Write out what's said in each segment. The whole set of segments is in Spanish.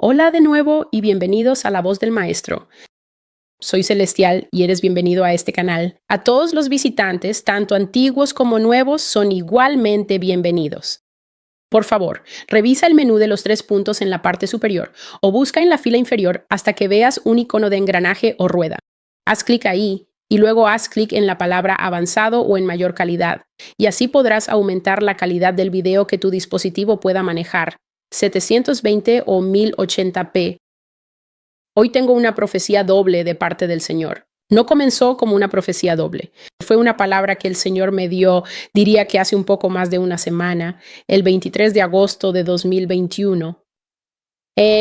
Hola de nuevo y bienvenidos a La Voz del Maestro. Soy Celestial y eres bienvenido a este canal. A todos los visitantes, tanto antiguos como nuevos, son igualmente bienvenidos. Por favor, revisa el menú de los 3 puntos en la parte superior o busca en la fila inferior hasta que veas un icono de engranaje o rueda. Haz clic ahí y luego haz clic en la palabra avanzado o en mayor calidad, y así podrás aumentar la calidad del video que tu dispositivo pueda manejar, 720 o 1080p. Hoy tengo una profecía doble de parte del Señor. No comenzó como una profecía doble. Fue una palabra que el Señor me dio, diría que hace un poco más de una semana, el 23 de agosto de 2021.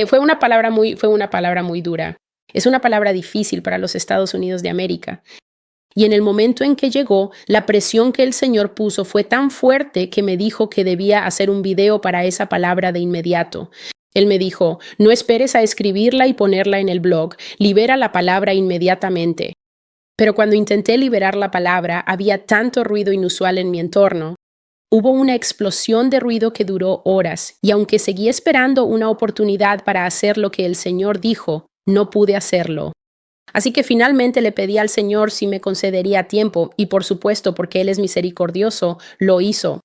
Fue una palabra muy dura. Es una palabra difícil para los Estados Unidos de América. Y en el momento en que llegó, la presión que el Señor puso fue tan fuerte que me dijo que debía hacer un video para esa palabra de inmediato. Él me dijo, no esperes a escribirla y ponerla en el blog, libera la palabra inmediatamente. Pero cuando intenté liberar la palabra, había tanto ruido inusual en mi entorno. Hubo una explosión de ruido que duró horas, y aunque seguí esperando una oportunidad para hacer lo que el Señor dijo, no pude hacerlo. Así que finalmente le pedí al Señor si me concedería tiempo, y por supuesto, porque Él es misericordioso, lo hizo.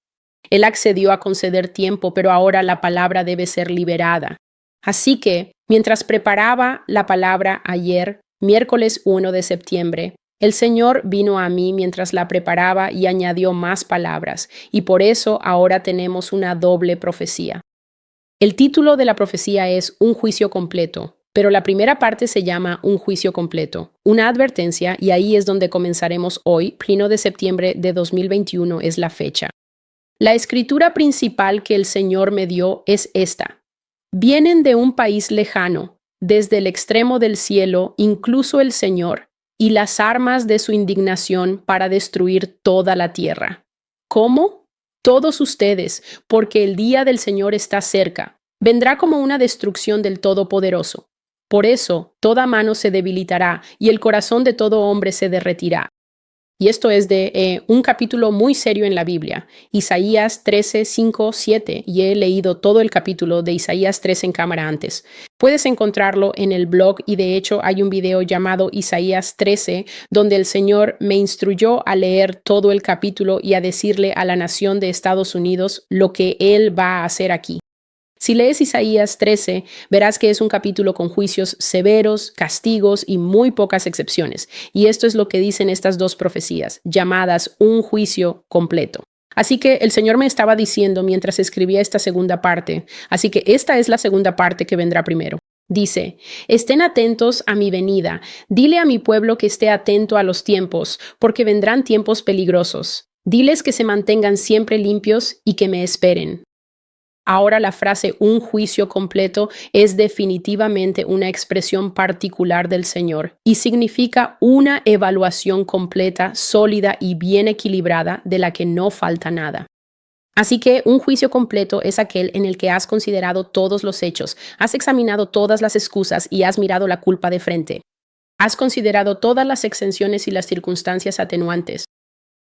Él accedió a conceder tiempo, pero ahora la palabra debe ser liberada. Así que, mientras preparaba la palabra ayer, miércoles 1 de septiembre, el Señor vino a mí mientras la preparaba y añadió más palabras, y por eso ahora tenemos una doble profecía. El título de la profecía es Un juicio completo, pero la primera parte se llama Un juicio completo, una advertencia, y ahí es donde comenzaremos hoy, 1 de septiembre de 2021 es la fecha. La escritura principal que el Señor me dio es esta. Vienen de un país lejano, desde el extremo del cielo, incluso el Señor, y las armas de su indignación para destruir toda la tierra. ¿Cómo? Todos ustedes, porque el día del Señor está cerca. Vendrá como una destrucción del Todopoderoso. Por eso, toda mano se debilitará y el corazón de todo hombre se derretirá. Y esto es de un capítulo muy serio en la Biblia, Isaías 13, 5, 7, y he leído todo el capítulo de Isaías 13 en cámara antes. Puedes encontrarlo en el blog y de hecho hay un video llamado Isaías 13, donde el Señor me instruyó a leer todo el capítulo y a decirle a la nación de Estados Unidos lo que Él va a hacer aquí. Si lees Isaías 13, verás que es un capítulo con juicios severos, castigos y muy pocas excepciones. Y esto es lo que dicen estas dos profecías, llamadas un juicio completo. Así que el Señor me estaba diciendo mientras escribía esta segunda parte, así que esta es la segunda parte que vendrá primero. Dice, estén atentos a mi venida, dile a mi pueblo que esté atento a los tiempos, porque vendrán tiempos peligrosos. Diles que se mantengan siempre limpios y que me esperen. Ahora la frase un juicio completo es definitivamente una expresión particular del Señor y significa una evaluación completa, sólida y bien equilibrada de la que no falta nada. Así que un juicio completo es aquel en el que has considerado todos los hechos, has examinado todas las excusas y has mirado la culpa de frente. Has considerado todas las exenciones y las circunstancias atenuantes.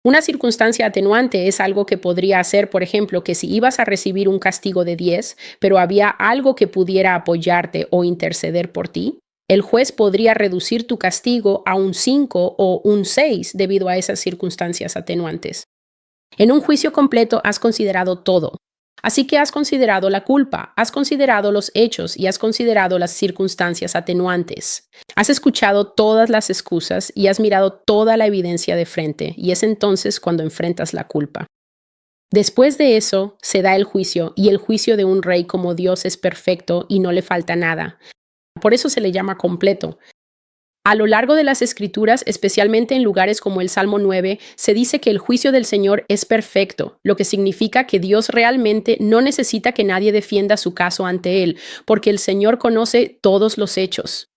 Una circunstancia atenuante es algo que podría hacer, por ejemplo, que si ibas a recibir un castigo de 10, pero había algo que pudiera apoyarte o interceder por ti, el juez podría reducir tu castigo a un 5 o un 6 debido a esas circunstancias atenuantes. En un juicio completo has considerado todo. Así que has considerado la culpa, has considerado los hechos y has considerado las circunstancias atenuantes. Has escuchado todas las excusas y has mirado toda la evidencia de frente, y es entonces cuando enfrentas la culpa. Después de eso, se da el juicio, y el juicio de un rey como Dios es perfecto y no le falta nada. Por eso se le llama completo. A lo largo de las Escrituras, especialmente en lugares como el Salmo 9, se dice que el juicio del Señor es perfecto, lo que significa que Dios realmente no necesita que nadie defienda su caso ante Él, porque el Señor conoce todos los hechos.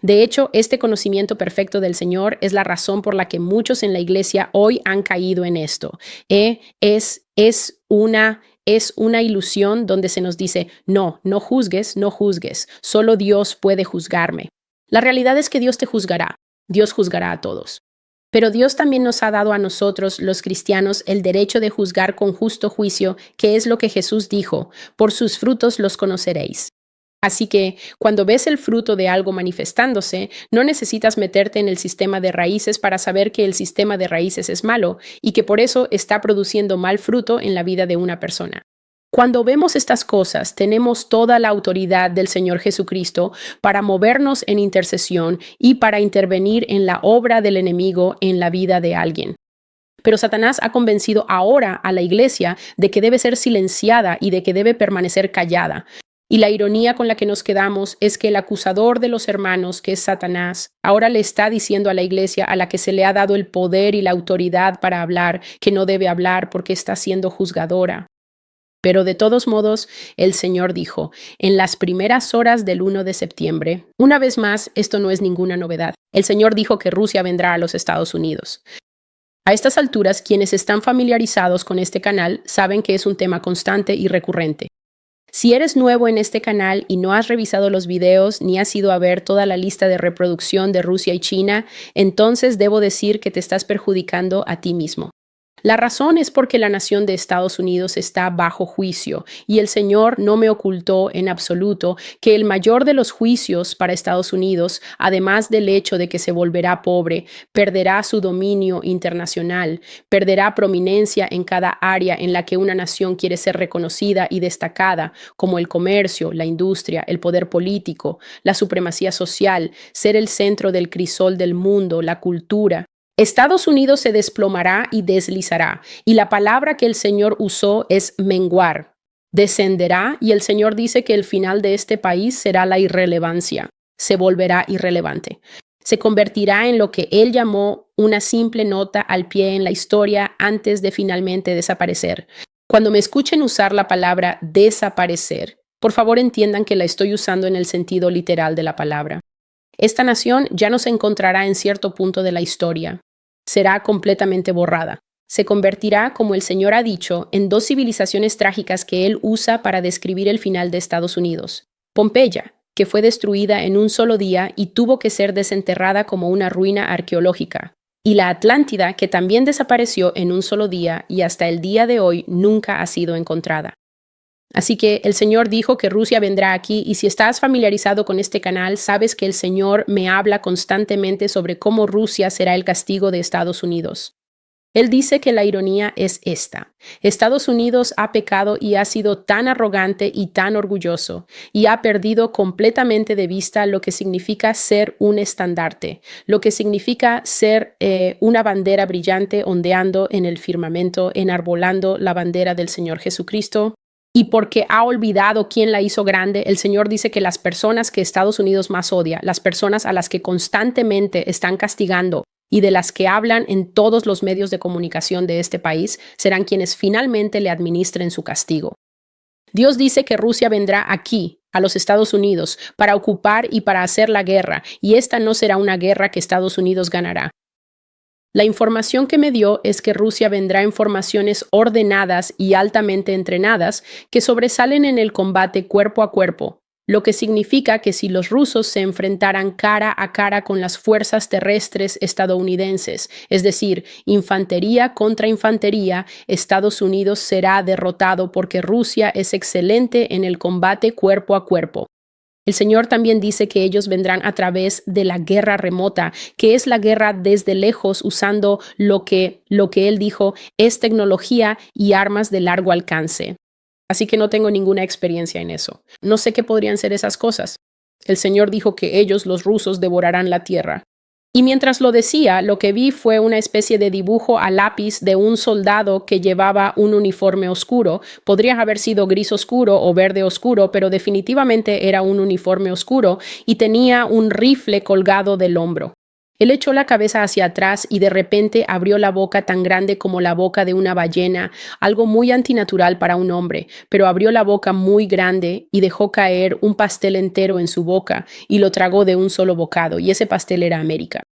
De hecho, este conocimiento perfecto del Señor es la razón por la que muchos en la iglesia hoy han caído en esto. Es una ilusión donde se nos dice, no juzgues, solo Dios puede juzgarme. La realidad es que Dios te juzgará. Dios juzgará a todos. Pero Dios también nos ha dado a nosotros, los cristianos, el derecho de juzgar con justo juicio, que es lo que Jesús dijo, por sus frutos los conoceréis. Así que cuando ves el fruto de algo manifestándose, no necesitas meterte en el sistema de raíces para saber que el sistema de raíces es malo y que por eso está produciendo mal fruto en la vida de una persona. Cuando vemos estas cosas, tenemos toda la autoridad del Señor Jesucristo para movernos en intercesión y para intervenir en la obra del enemigo en la vida de alguien. Pero Satanás ha convencido ahora a la iglesia de que debe ser silenciada y de que debe permanecer callada. Y la ironía con la que nos quedamos es que el acusador de los hermanos, que es Satanás, ahora le está diciendo a la iglesia a la que se le ha dado el poder y la autoridad para hablar que no debe hablar porque está siendo juzgadora. Pero de todos modos, el Señor dijo, en las primeras horas del 1 de septiembre, una vez más, esto no es ninguna novedad, el Señor dijo que Rusia vendrá a los Estados Unidos. A estas alturas, quienes están familiarizados con este canal saben que es un tema constante y recurrente. Si eres nuevo en este canal y no has revisado los videos ni has ido a ver toda la lista de reproducción de Rusia y China, entonces debo decir que te estás perjudicando a ti mismo. La razón es porque la nación de Estados Unidos está bajo juicio y el Señor no me ocultó en absoluto que el mayor de los juicios para Estados Unidos, además del hecho de que se volverá pobre, perderá su dominio internacional, perderá prominencia en cada área en la que una nación quiere ser reconocida y destacada, como el comercio, la industria, el poder político, la supremacía social, ser el centro del crisol del mundo, la cultura. Estados Unidos se desplomará y deslizará, y la palabra que el Señor usó es menguar. Descenderá, y el Señor dice que el final de este país será la irrelevancia. Se volverá irrelevante. Se convertirá en lo que Él llamó una simple nota al pie en la historia antes de finalmente desaparecer. Cuando me escuchen usar la palabra desaparecer, por favor entiendan que la estoy usando en el sentido literal de la palabra. Esta nación ya no se encontrará en cierto punto de la historia. Será completamente borrada. Se convertirá, como el Señor ha dicho, en dos civilizaciones trágicas que Él usa para describir el final de Estados Unidos. Pompeya, que fue destruida en un solo día y tuvo que ser desenterrada como una ruina arqueológica. Y la Atlántida, que también desapareció en un solo día y hasta el día de hoy nunca ha sido encontrada. Así que el Señor dijo que Rusia vendrá aquí y si estás familiarizado con este canal, sabes que el Señor me habla constantemente sobre cómo Rusia será el castigo de Estados Unidos. Él dice que la ironía es esta. Estados Unidos ha pecado y ha sido tan arrogante y tan orgulloso y ha perdido completamente de vista lo que significa ser un estandarte, lo que significa ser una bandera brillante ondeando en el firmamento, enarbolando la bandera del Señor Jesucristo. Y porque ha olvidado quién la hizo grande, el Señor dice que las personas que Estados Unidos más odia, las personas a las que constantemente están castigando y de las que hablan en todos los medios de comunicación de este país, serán quienes finalmente le administren su castigo. Dios dice que Rusia vendrá aquí, a los Estados Unidos, para ocupar y para hacer la guerra, y esta no será una guerra que Estados Unidos ganará. La información que me dio es que Rusia vendrá en formaciones ordenadas y altamente entrenadas que sobresalen en el combate cuerpo a cuerpo, lo que significa que si los rusos se enfrentaran cara a cara con las fuerzas terrestres estadounidenses, es decir, infantería contra infantería, Estados Unidos será derrotado porque Rusia es excelente en el combate cuerpo a cuerpo. El Señor también dice que ellos vendrán a través de la guerra remota, que es la guerra desde lejos usando lo que Él dijo es tecnología y armas de largo alcance. Así que no tengo ninguna experiencia en eso. No sé qué podrían ser esas cosas. El Señor dijo que ellos, los rusos, devorarán la tierra. Y mientras lo decía, lo que vi fue una especie de dibujo a lápiz de un soldado que llevaba un uniforme oscuro. Podría haber sido gris oscuro o verde oscuro, pero definitivamente era un uniforme oscuro y tenía un rifle colgado del hombro. Él echó la cabeza hacia atrás y de repente abrió la boca tan grande como la boca de una ballena, algo muy antinatural para un hombre, pero abrió la boca muy grande y dejó caer un pastel entero en su boca y lo tragó de un solo bocado, y ese pastel era América.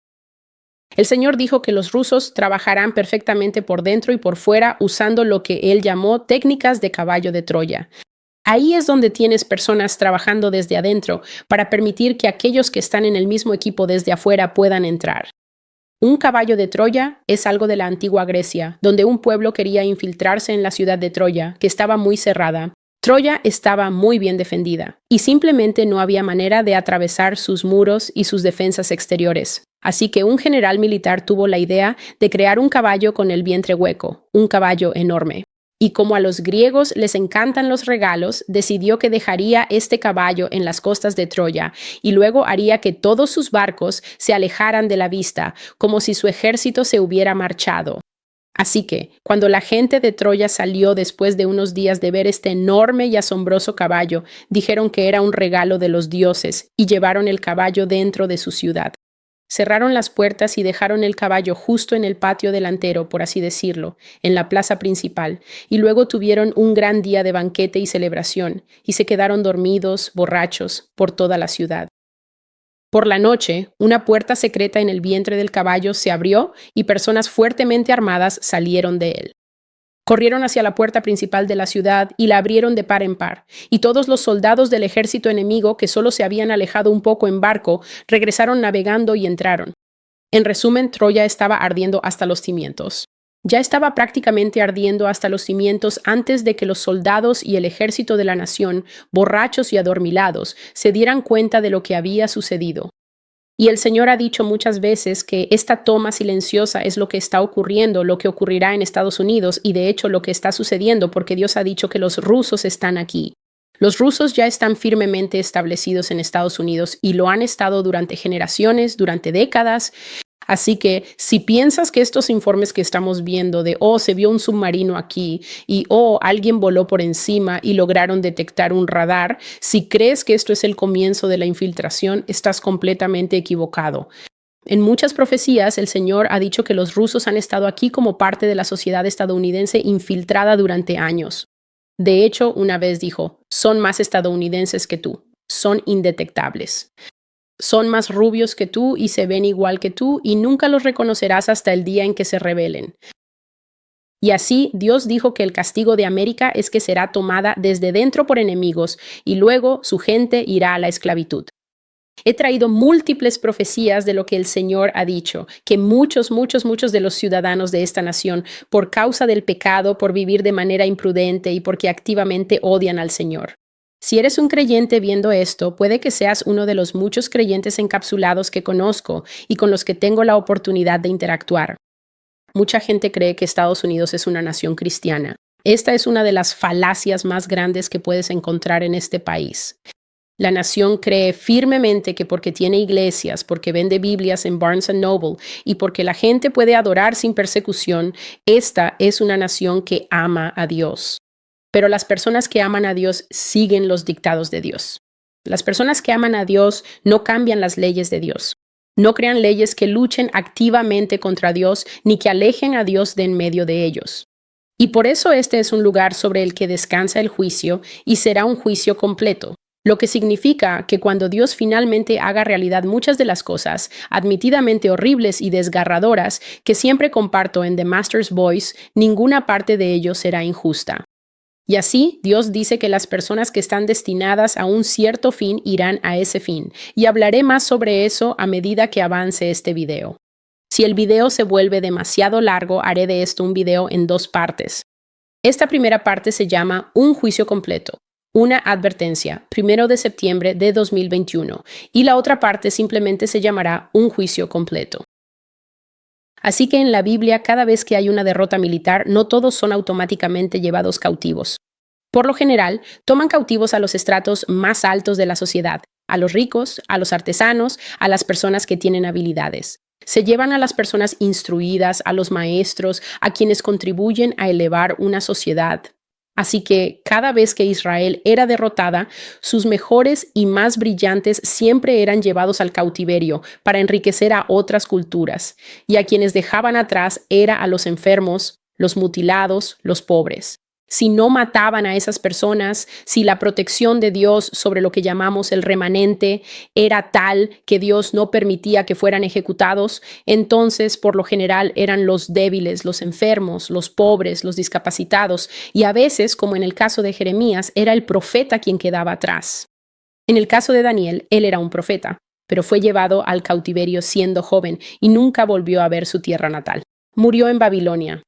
El Señor dijo que los rusos trabajarán perfectamente por dentro y por fuera usando lo que Él llamó técnicas de caballo de Troya. Ahí es donde tienes personas trabajando desde adentro para permitir que aquellos que están en el mismo equipo desde afuera puedan entrar. Un caballo de Troya es algo de la antigua Grecia, donde un pueblo quería infiltrarse en la ciudad de Troya, que estaba muy cerrada, Troya estaba muy bien defendida, y simplemente no había manera de atravesar sus muros y sus defensas exteriores. Así que un general militar tuvo la idea de crear un caballo con el vientre hueco, un caballo enorme. Y como a los griegos les encantan los regalos, decidió que dejaría este caballo en las costas de Troya y luego haría que todos sus barcos se alejaran de la vista, como si su ejército se hubiera marchado. Así que, cuando la gente de Troya salió después de unos días de ver este enorme y asombroso caballo, dijeron que era un regalo de los dioses y llevaron el caballo dentro de su ciudad. Cerraron las puertas y dejaron el caballo justo en el patio delantero, por así decirlo, en la plaza principal, y luego tuvieron un gran día de banquete y celebración, y se quedaron dormidos, borrachos, por toda la ciudad. Por la noche, una puerta secreta en el vientre del caballo se abrió y personas fuertemente armadas salieron de él. Corrieron hacia la puerta principal de la ciudad y la abrieron de par en par, y todos los soldados del ejército enemigo que solo se habían alejado un poco en barco regresaron navegando y entraron. En resumen, Troya estaba ardiendo hasta los cimientos. Ya estaba prácticamente ardiendo hasta los cimientos antes de que los soldados y el ejército de la nación, borrachos y adormilados, se dieran cuenta de lo que había sucedido. Y el Señor ha dicho muchas veces que esta toma silenciosa es lo que está ocurriendo, lo que ocurrirá en Estados Unidos y de hecho lo que está sucediendo porque Dios ha dicho que los rusos están aquí. Los rusos ya están firmemente establecidos en Estados Unidos y lo han estado durante generaciones, durante décadas. Así que si piensas que estos informes que estamos viendo de, se vio un submarino aquí y, alguien voló por encima y lograron detectar un radar, si crees que esto es el comienzo de la infiltración, estás completamente equivocado. En muchas profecías, el Señor ha dicho que los rusos han estado aquí como parte de la sociedad estadounidense infiltrada durante años. De hecho, una vez dijo, son más estadounidenses que tú, son indetectables. Son más rubios que tú y se ven igual que tú y nunca los reconocerás hasta el día en que se rebelen. Y así Dios dijo que el castigo de América es que será tomada desde dentro por enemigos y luego su gente irá a la esclavitud. He traído múltiples profecías de lo que el Señor ha dicho, que muchos de los ciudadanos de esta nación, por causa del pecado, por vivir de manera imprudente y porque activamente odian al Señor. Si eres un creyente viendo esto, puede que seas uno de los muchos creyentes encapsulados que conozco y con los que tengo la oportunidad de interactuar. Mucha gente cree que Estados Unidos es una nación cristiana. Esta es una de las falacias más grandes que puedes encontrar en este país. La nación cree firmemente que porque tiene iglesias, porque vende Biblias en Barnes & Noble y porque la gente puede adorar sin persecución, esta es una nación que ama a Dios. Pero las personas que aman a Dios siguen los dictados de Dios. Las personas que aman a Dios no cambian las leyes de Dios. No crean leyes que luchen activamente contra Dios ni que alejen a Dios de en medio de ellos. Y por eso este es un lugar sobre el que descansa el juicio y será un juicio completo. Lo que significa que cuando Dios finalmente haga realidad muchas de las cosas, admitidamente horribles y desgarradoras, que siempre comparto en The Master's Voice, ninguna parte de ello será injusta. Y así, Dios dice que las personas que están destinadas a un cierto fin irán a ese fin, y hablaré más sobre eso a medida que avance este video. Si el video se vuelve demasiado largo, haré de esto un video en 2 partes. Esta primera parte se llama Un juicio completo, una advertencia, 1 de septiembre de 2021, y la otra parte simplemente se llamará Un juicio completo. Así que en la Biblia, cada vez que hay una derrota militar, no todos son automáticamente llevados cautivos. Por lo general, toman cautivos a los estratos más altos de la sociedad, a los ricos, a los artesanos, a las personas que tienen habilidades. Se llevan a las personas instruidas, a los maestros, a quienes contribuyen a elevar una sociedad. Así que cada vez que Israel era derrotada, sus mejores y más brillantes siempre eran llevados al cautiverio para enriquecer a otras culturas, y a quienes dejaban atrás era a los enfermos, los mutilados, los pobres. Si no mataban a esas personas, si la protección de Dios sobre lo que llamamos el remanente era tal que Dios no permitía que fueran ejecutados, entonces por lo general eran los débiles, los enfermos, los pobres, los discapacitados, y a veces, como en el caso de Jeremías, era el profeta quien quedaba atrás. En el caso de Daniel, él era un profeta, pero fue llevado al cautiverio siendo joven y nunca volvió a ver su tierra natal. Murió en Babilonia.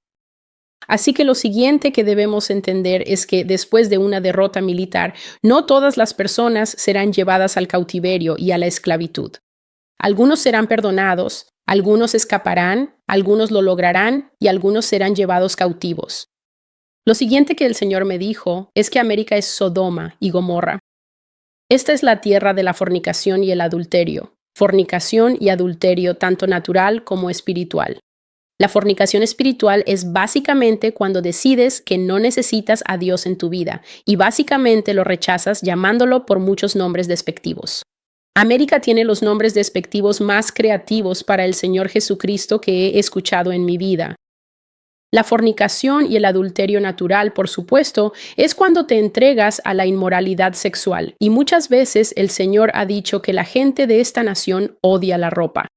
Así que lo siguiente que debemos entender es que después de una derrota militar, no todas las personas serán llevadas al cautiverio y a la esclavitud. Algunos serán perdonados, algunos escaparán, algunos lo lograrán y algunos serán llevados cautivos. Lo siguiente que el Señor me dijo es que América es Sodoma y Gomorra. Esta es la tierra de la fornicación y el adulterio. Fornicación y adulterio tanto natural como espiritual. La fornicación espiritual es básicamente cuando decides que no necesitas a Dios en tu vida y básicamente lo rechazas llamándolo por muchos nombres despectivos. América tiene los nombres despectivos más creativos para el Señor Jesucristo que he escuchado en mi vida. La fornicación y el adulterio natural, por supuesto, es cuando te entregas a la inmoralidad sexual, y muchas veces el Señor ha dicho que la gente de esta nación odia la ropa.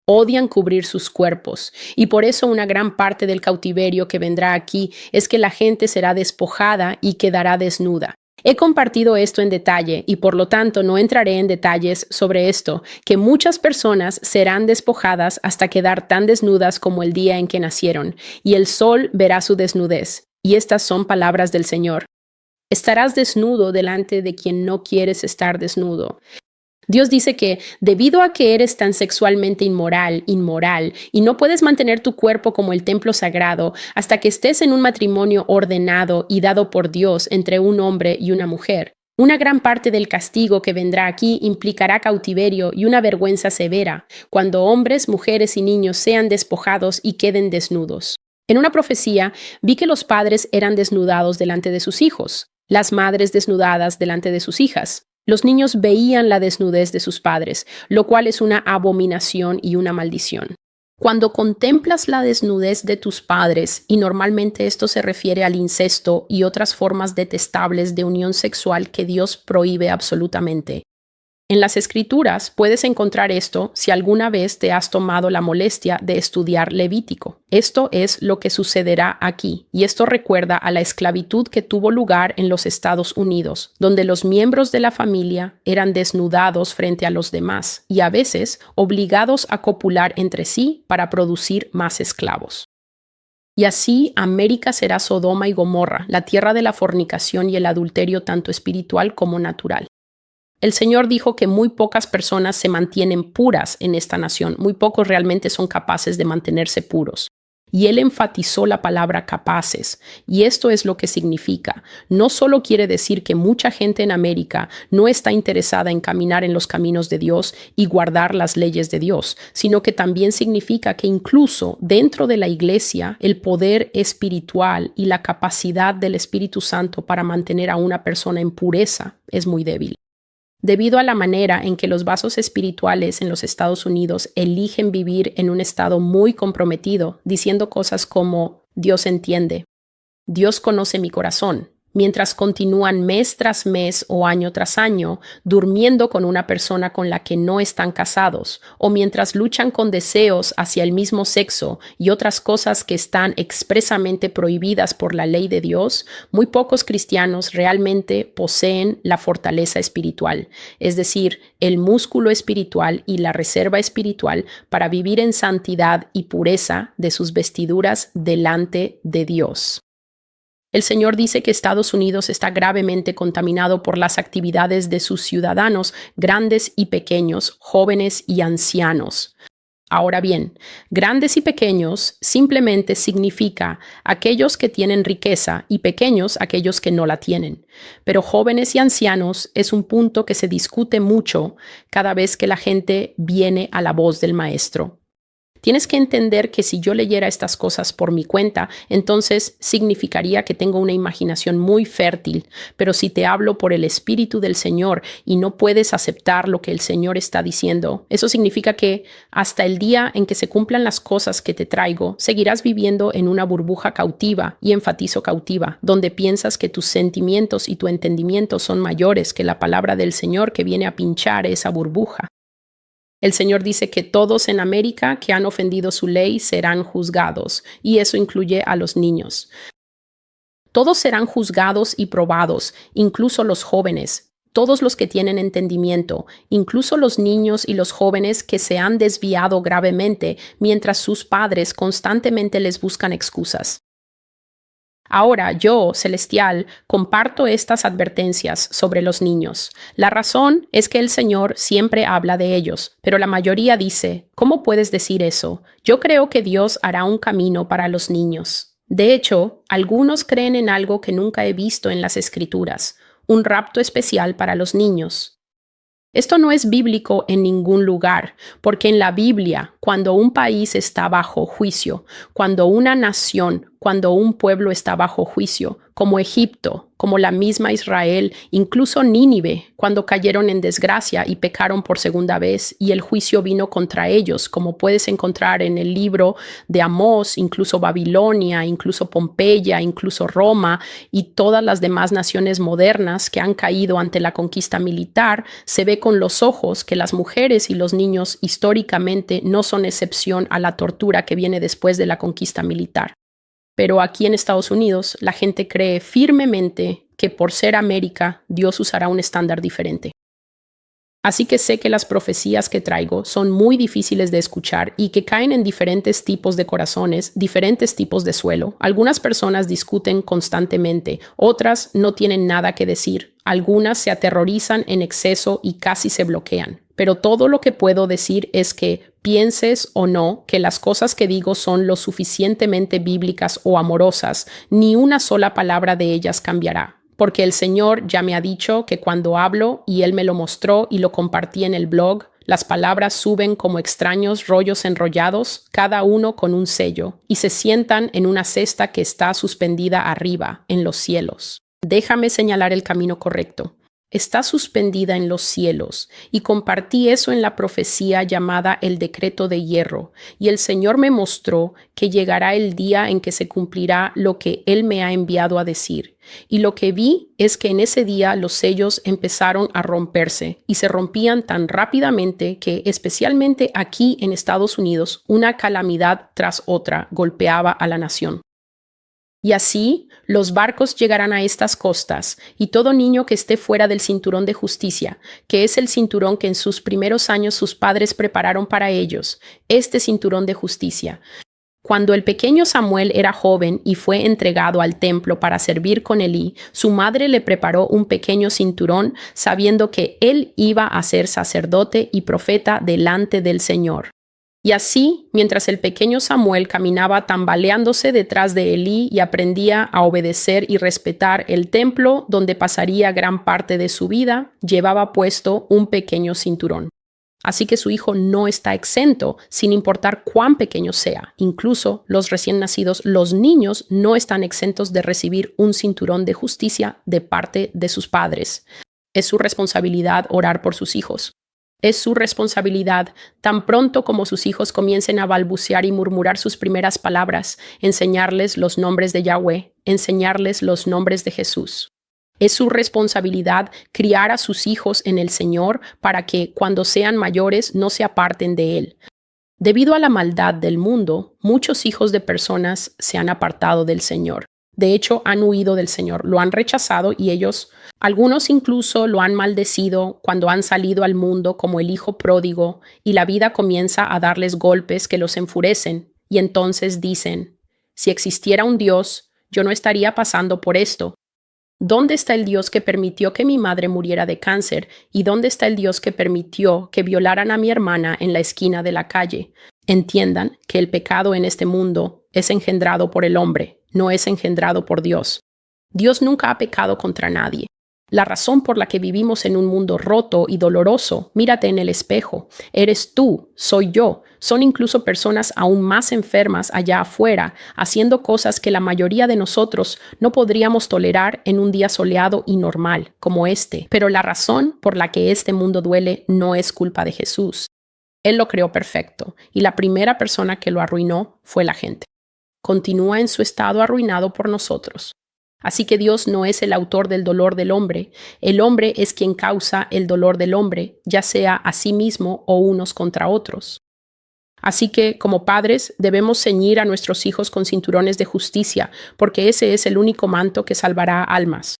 Odian cubrir sus cuerpos, y por eso una gran parte del cautiverio que vendrá aquí es que la gente será despojada y quedará desnuda. He compartido esto en detalle y por lo tanto no entraré en detalles sobre esto, que muchas personas serán despojadas hasta quedar tan desnudas como el día en que nacieron, y el sol verá su desnudez. Y estas son palabras del Señor. Estarás desnudo delante de quien no quieres estar desnudo. Dios dice que debido a que eres tan sexualmente inmoral, y no puedes mantener tu cuerpo como el templo sagrado hasta que estés en un matrimonio ordenado y dado por Dios entre un hombre y una mujer, una gran parte del castigo que vendrá aquí implicará cautiverio y una vergüenza severa, cuando hombres, mujeres y niños sean despojados y queden desnudos. En una profecía vi que los padres eran desnudados delante de sus hijos, las madres desnudadas delante de sus hijas. Los niños veían la desnudez de sus padres, lo cual es una abominación y una maldición. Cuando contemplas la desnudez de tus padres, y normalmente esto se refiere al incesto y otras formas detestables de unión sexual que Dios prohíbe absolutamente. En las Escrituras puedes encontrar esto si alguna vez te has tomado la molestia de estudiar Levítico. Esto es lo que sucederá aquí, y esto recuerda a la esclavitud que tuvo lugar en los Estados Unidos, donde los miembros de la familia eran desnudados frente a los demás y a veces obligados a copular entre sí para producir más esclavos. Y así América será Sodoma y Gomorra, la tierra de la fornicación y el adulterio tanto espiritual como natural. El Señor dijo que muy pocas personas se mantienen puras en esta nación, muy pocos realmente son capaces de mantenerse puros. Y Él enfatizó la palabra capaces, y esto es lo que significa. No solo quiere decir que mucha gente en América no está interesada en caminar en los caminos de Dios y guardar las leyes de Dios, sino que también significa que incluso dentro de la iglesia el poder espiritual y la capacidad del Espíritu Santo para mantener a una persona en pureza es muy débil. Debido a la manera en que los vasos espirituales en los Estados Unidos eligen vivir en un estado muy comprometido, diciendo cosas como Dios entiende, Dios conoce mi corazón, mientras continúan mes tras mes o año tras año durmiendo con una persona con la que no están casados, o mientras luchan con deseos hacia el mismo sexo y otras cosas que están expresamente prohibidas por la ley de Dios, muy pocos cristianos realmente poseen la fortaleza espiritual, es decir, el músculo espiritual y la reserva espiritual para vivir en santidad y pureza de sus vestiduras delante de Dios. El Señor dice que Estados Unidos está gravemente contaminado por las actividades de sus ciudadanos, grandes y pequeños, jóvenes y ancianos. Ahora bien, grandes y pequeños simplemente significa aquellos que tienen riqueza y pequeños aquellos que no la tienen. Pero jóvenes y ancianos es un punto que se discute mucho cada vez que la gente viene a la voz del Maestro. Tienes que entender que si yo leyera estas cosas por mi cuenta, entonces significaría que tengo una imaginación muy fértil, pero si te hablo por el Espíritu del Señor y no puedes aceptar lo que el Señor está diciendo, eso significa que hasta el día en que se cumplan las cosas que te traigo, seguirás viviendo en una burbuja cautiva, y enfatizo cautiva, donde piensas que tus sentimientos y tu entendimiento son mayores que la palabra del Señor que viene a pinchar esa burbuja. El Señor dice que todos en América que han ofendido su ley serán juzgados, y eso incluye a los niños. Todos serán juzgados y probados, incluso los jóvenes, todos los que tienen entendimiento, incluso los niños y los jóvenes que se han desviado gravemente mientras sus padres constantemente les buscan excusas. Ahora yo, Celestial, comparto estas advertencias sobre los niños. La razón es que el Señor siempre habla de ellos, pero la mayoría dice, ¿cómo puedes decir eso? Yo creo que Dios hará un camino para los niños. De hecho, algunos creen en algo que nunca he visto en las Escrituras, un rapto especial para los niños. Esto no es bíblico en ningún lugar, porque en la Biblia, cuando un país está bajo juicio, cuando una nación, cuando un pueblo está bajo juicio, como Egipto, como la misma Israel, incluso Nínive, cuando cayeron en desgracia y pecaron por segunda vez, y el juicio vino contra ellos, como puedes encontrar en el libro de Amós, incluso Babilonia, incluso Pompeya, incluso Roma y todas las demás naciones modernas que han caído ante la conquista militar, se ve con los ojos que las mujeres y los niños históricamente no son excepción a la tortura que viene después de la conquista militar. Pero aquí en Estados Unidos, la gente cree firmemente que por ser América, Dios usará un estándar diferente. Así que sé que las profecías que traigo son muy difíciles de escuchar y que caen en diferentes tipos de corazones, diferentes tipos de suelo. Algunas personas discuten constantemente, otras no tienen nada que decir. Algunas se aterrorizan en exceso y casi se bloquean. Pero todo lo que puedo decir es que, pienses o no que las cosas que digo son lo suficientemente bíblicas o amorosas, ni una sola palabra de ellas cambiará. Porque el Señor ya me ha dicho que cuando hablo, y Él me lo mostró y lo compartí en el blog, las palabras suben como extraños rollos enrollados, cada uno con un sello, y se sientan en una cesta que está suspendida arriba, en los cielos. Déjame señalar el camino correcto. Está suspendida en los cielos, y compartí eso en la profecía llamada el decreto de hierro, y el Señor me mostró que llegará el día en que se cumplirá lo que Él me ha enviado a decir. Y lo que vi es que en ese día los sellos empezaron a romperse, y se rompían tan rápidamente que, especialmente aquí en Estados Unidos, una calamidad tras otra golpeaba a la nación. Y así los barcos llegarán a estas costas, y todo niño que esté fuera del cinturón de justicia, que es el cinturón que en sus primeros años sus padres prepararon para ellos, este cinturón de justicia. Cuando el pequeño Samuel era joven y fue entregado al templo para servir con Elí, su madre le preparó un pequeño cinturón, sabiendo que él iba a ser sacerdote y profeta delante del Señor. Y así, mientras el pequeño Samuel caminaba tambaleándose detrás de Elí y aprendía a obedecer y respetar el templo donde pasaría gran parte de su vida, llevaba puesto un pequeño cinturón. Así que su hijo no está exento, sin importar cuán pequeño sea. Incluso los recién nacidos, los niños, no están exentos de recibir un cinturón de justicia de parte de sus padres. Es su responsabilidad orar por sus hijos. Es su responsabilidad, tan pronto como sus hijos comiencen a balbucear y murmurar sus primeras palabras, enseñarles los nombres de Yahweh, enseñarles los nombres de Jesús. Es su responsabilidad criar a sus hijos en el Señor para que, cuando sean mayores, no se aparten de Él. Debido a la maldad del mundo, muchos hijos de personas se han apartado del Señor. De hecho, han huido del Señor, lo han rechazado y algunos incluso lo han maldecido cuando han salido al mundo como el hijo pródigo y la vida comienza a darles golpes que los enfurecen y entonces dicen, si existiera un Dios, yo no estaría pasando por esto. ¿Dónde está el Dios que permitió que mi madre muriera de cáncer? ¿Y dónde está el Dios que permitió que violaran a mi hermana en la esquina de la calle? Entiendan que el pecado en este mundo es engendrado por el hombre, no es engendrado por Dios. Dios nunca ha pecado contra nadie. La razón por la que vivimos en un mundo roto y doloroso, mírate en el espejo, eres tú, soy yo, son incluso personas aún más enfermas allá afuera, haciendo cosas que la mayoría de nosotros no podríamos tolerar en un día soleado y normal como este. Pero la razón por la que este mundo duele no es culpa de Jesús. Él lo creó perfecto, y la primera persona que lo arruinó fue la gente. Continúa en su estado arruinado por nosotros. Así que Dios no es el autor del dolor del hombre. El hombre es quien causa el dolor del hombre, ya sea a sí mismo o unos contra otros. Así que, como padres, debemos ceñir a nuestros hijos con cinturones de justicia, porque ese es el único manto que salvará almas.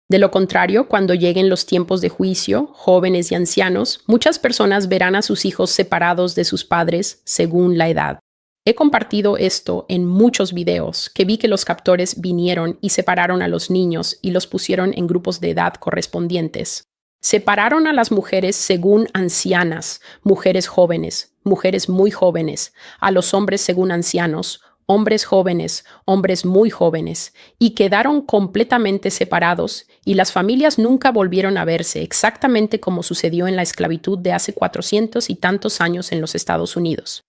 De lo contrario, cuando lleguen los tiempos de juicio, jóvenes y ancianos, muchas personas verán a sus hijos separados de sus padres según la edad. He compartido esto en muchos videos que vi que los captores vinieron y separaron a los niños y los pusieron en grupos de edad correspondientes. Separaron a las mujeres según ancianas, mujeres jóvenes, mujeres muy jóvenes, a los hombres según ancianos, hombres jóvenes, hombres muy jóvenes, y quedaron completamente separados, y las familias nunca volvieron a verse, exactamente como sucedió en la esclavitud de hace 400 y tantos años en los Estados Unidos.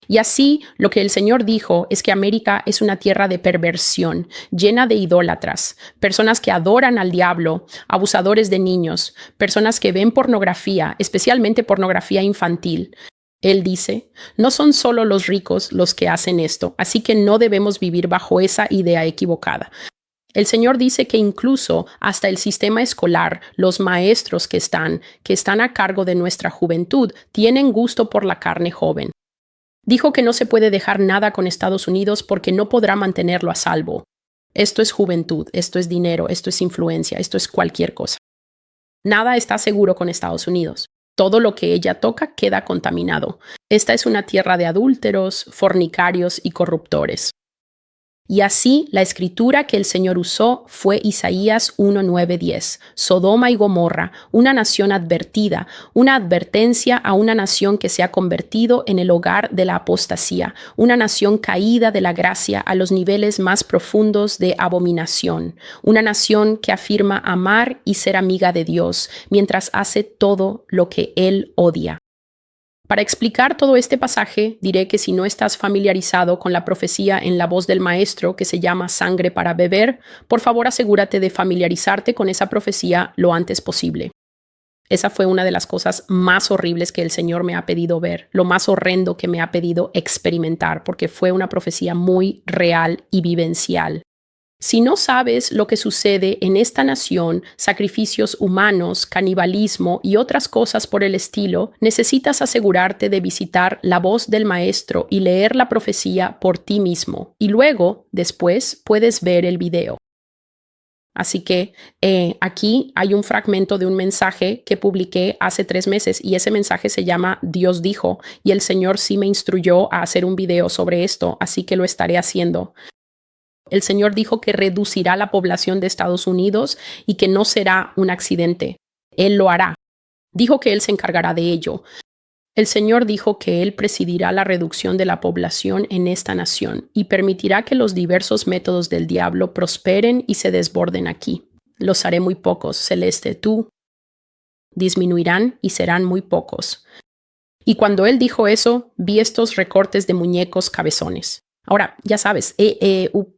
Y así, lo que el Señor dijo es que América es una tierra de perversión, llena de idólatras, personas que adoran al diablo, abusadores de niños, personas que ven pornografía, especialmente pornografía infantil. Él dice, no son solo los ricos los que hacen esto, así que no debemos vivir bajo esa idea equivocada. El Señor dice que incluso hasta el sistema escolar, los maestros que están a cargo de nuestra juventud, tienen gusto por la carne joven. Dijo que no se puede dejar nada con Estados Unidos porque no podrá mantenerlo a salvo. Esto es juventud, esto es dinero, esto es influencia, esto es cualquier cosa. Nada está seguro con Estados Unidos. Todo lo que ella toca queda contaminado. Esta es una tierra de adúlteros, fornicarios y corruptores. Y así la escritura que el Señor usó fue Isaías 1:9-10. Sodoma y Gomorra, una nación advertida, una advertencia a una nación que se ha convertido en el hogar de la apostasía, una nación caída de la gracia a los niveles más profundos de abominación, una nación que afirma amar y ser amiga de Dios, mientras hace todo lo que Él odia. Para explicar todo este pasaje, diré que si no estás familiarizado con la profecía en la voz del maestro que se llama Sangre para beber, por favor asegúrate de familiarizarte con esa profecía lo antes posible. Esa fue una de las cosas más horribles que el Señor me ha pedido ver, lo más horrendo que me ha pedido experimentar, porque fue una profecía muy real y vivencial. Si no sabes lo que sucede en esta nación, sacrificios humanos, canibalismo y otras cosas por el estilo, necesitas asegurarte de visitar la voz del maestro y leer la profecía por ti mismo. Y luego, después, puedes ver el video. Así que aquí hay un fragmento de un mensaje que publiqué hace 3 meses y ese mensaje se llama Dios dijo, y el Señor sí me instruyó a hacer un video sobre esto, así que lo estaré haciendo. El Señor dijo que reducirá la población de Estados Unidos y que no será un accidente. Él lo hará. Dijo que Él se encargará de ello. El Señor dijo que Él presidirá la reducción de la población en esta nación y permitirá que los diversos métodos del diablo prosperen y se desborden aquí. Los haré muy pocos, Celeste, tú. Disminuirán y serán muy pocos. Y cuando Él dijo eso, vi estos recortes de muñecos cabezones. Ahora, ya sabes,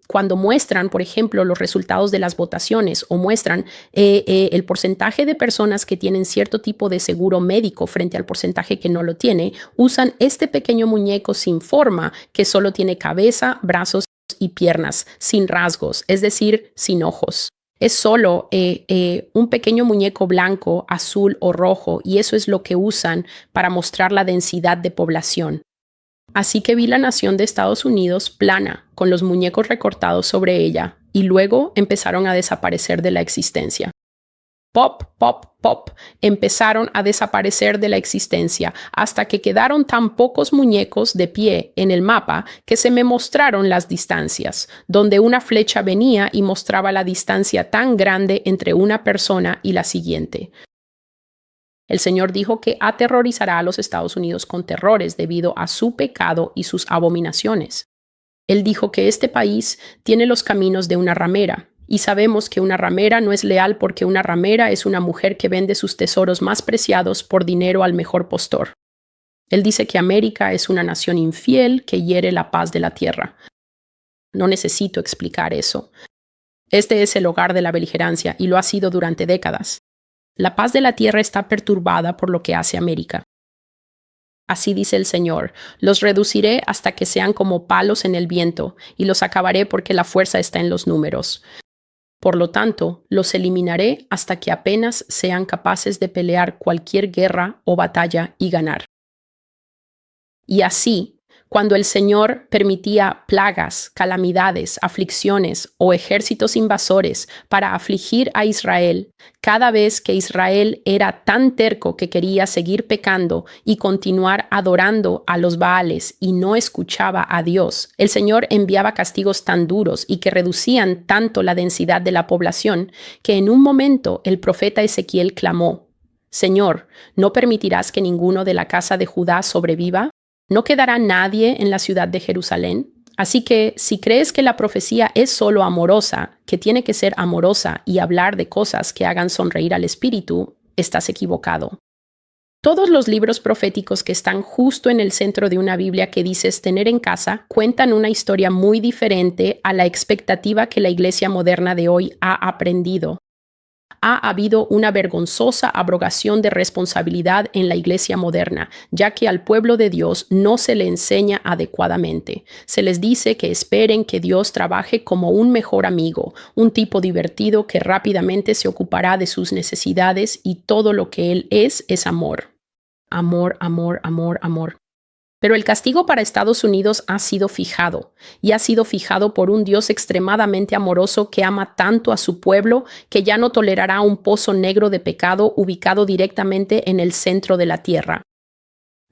cuando muestran, por ejemplo, los resultados de las votaciones o muestran el porcentaje de personas que tienen cierto tipo de seguro médico frente al porcentaje que no lo tiene, usan este pequeño muñeco sin forma que solo tiene cabeza, brazos y piernas, sin rasgos, es decir, sin ojos. Es solo un pequeño muñeco blanco, azul o rojo, y eso es lo que usan para mostrar la densidad de población. Así que vi la nación de Estados Unidos plana, con los muñecos recortados sobre ella, y luego empezaron a desaparecer de la existencia. Pop, pop, pop, empezaron a desaparecer de la existencia hasta que quedaron tan pocos muñecos de pie en el mapa que se me mostraron las distancias, donde una flecha venía y mostraba la distancia tan grande entre una persona y la siguiente. El Señor dijo que aterrorizará a los Estados Unidos con terrores debido a su pecado y sus abominaciones. Él dijo que este país tiene los caminos de una ramera, y sabemos que una ramera no es leal porque una ramera es una mujer que vende sus tesoros más preciados por dinero al mejor postor. Él dice que América es una nación infiel que hiere la paz de la tierra. No necesito explicar eso. Este es el hogar de la beligerancia y lo ha sido durante décadas. La paz de la tierra está perturbada por lo que hace América. Así dice el Señor, los reduciré hasta que sean como palos en el viento, y los acabaré porque la fuerza está en los números. Por lo tanto, los eliminaré hasta que apenas sean capaces de pelear cualquier guerra o batalla y ganar. Y así, Cuando el Señor permitía plagas, calamidades, aflicciones o ejércitos invasores para afligir a Israel, cada vez que Israel era tan terco que quería seguir pecando y continuar adorando a los Baales y no escuchaba a Dios, el Señor enviaba castigos tan duros y que reducían tanto la densidad de la población que en un momento el profeta Ezequiel clamó: Señor, ¿no permitirás que ninguno de la casa de Judá sobreviva? ¿No quedará nadie en la ciudad de Jerusalén? Así que si crees que la profecía es solo amorosa, que tiene que ser amorosa y hablar de cosas que hagan sonreír al espíritu, estás equivocado. Todos los libros proféticos que están justo en el centro de una Biblia que dices tener en casa cuentan una historia muy diferente a la expectativa que la iglesia moderna de hoy ha aprendido. Ha habido una vergonzosa abrogación de responsabilidad en la iglesia moderna, ya que al pueblo de Dios no se le enseña adecuadamente. Se les dice que esperen que Dios trabaje como un mejor amigo, un tipo divertido que rápidamente se ocupará de sus necesidades y todo lo que Él es amor. Amor, amor, amor, amor. Pero el castigo para Estados Unidos ha sido fijado, y ha sido fijado por un Dios extremadamente amoroso que ama tanto a su pueblo que ya no tolerará un pozo negro de pecado ubicado directamente en el centro de la tierra.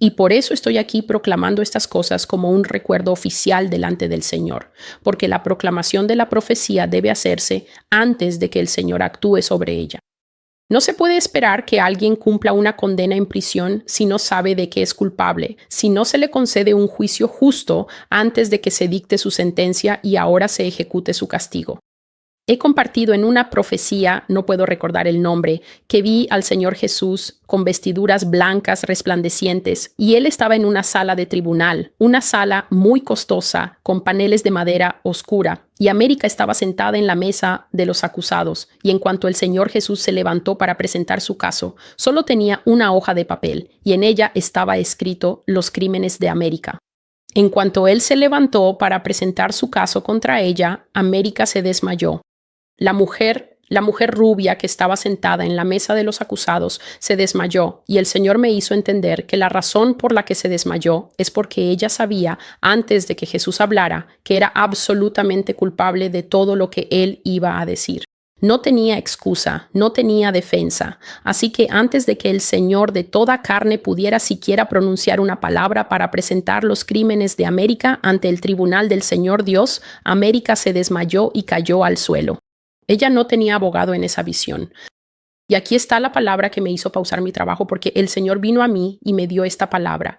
Y por eso estoy aquí proclamando estas cosas como un recuerdo oficial delante del Señor, porque la proclamación de la profecía debe hacerse antes de que el Señor actúe sobre ella. No se puede esperar que alguien cumpla una condena en prisión si no sabe de qué es culpable, si no se le concede un juicio justo antes de que se dicte su sentencia y ahora se ejecute su castigo. He compartido en una profecía, no puedo recordar el nombre, que vi al Señor Jesús con vestiduras blancas resplandecientes y Él estaba en una sala de tribunal, una sala muy costosa con paneles de madera oscura, y América estaba sentada en la mesa de los acusados, y en cuanto el Señor Jesús se levantó para presentar su caso, solo tenía una hoja de papel y en ella estaba escrito los crímenes de América. En cuanto Él se levantó para presentar su caso contra ella, América se desmayó. La mujer rubia que estaba sentada en la mesa de los acusados se desmayó, y el Señor me hizo entender que la razón por la que se desmayó es porque ella sabía, antes de que Jesús hablara, que era absolutamente culpable de todo lo que Él iba a decir. No tenía excusa, no tenía defensa, así que antes de que el Señor de toda carne pudiera siquiera pronunciar una palabra para presentar los crímenes de América ante el tribunal del Señor Dios, América se desmayó y cayó al suelo. Ella no tenía abogado en esa visión. Y aquí está la palabra que me hizo pausar mi trabajo, porque el Señor vino a mí y me dio esta palabra.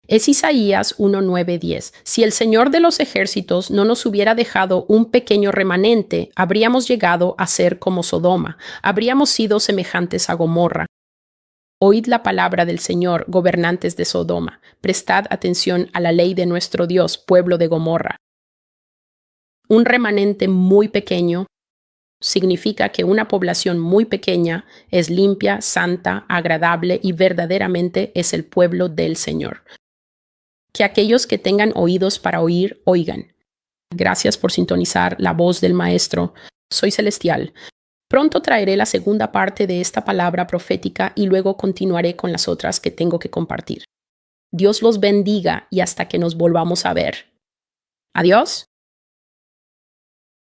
Es Isaías 1:9-10. Si el Señor de los ejércitos no nos hubiera dejado un pequeño remanente, habríamos llegado a ser como Sodoma, habríamos sido semejantes a Gomorra. Oíd la palabra del Señor, gobernantes de Sodoma. Prestad atención a la ley de nuestro Dios, pueblo de Gomorra. Un remanente muy pequeño significa que una población muy pequeña es limpia, santa, agradable y verdaderamente es el pueblo del Señor. Que aquellos que tengan oídos para oír, oigan. Gracias por sintonizar la voz del Maestro. Soy Celestial. Pronto traeré la segunda parte de esta palabra profética y luego continuaré con las otras que tengo que compartir. Dios los bendiga y hasta que nos volvamos a ver. Adiós.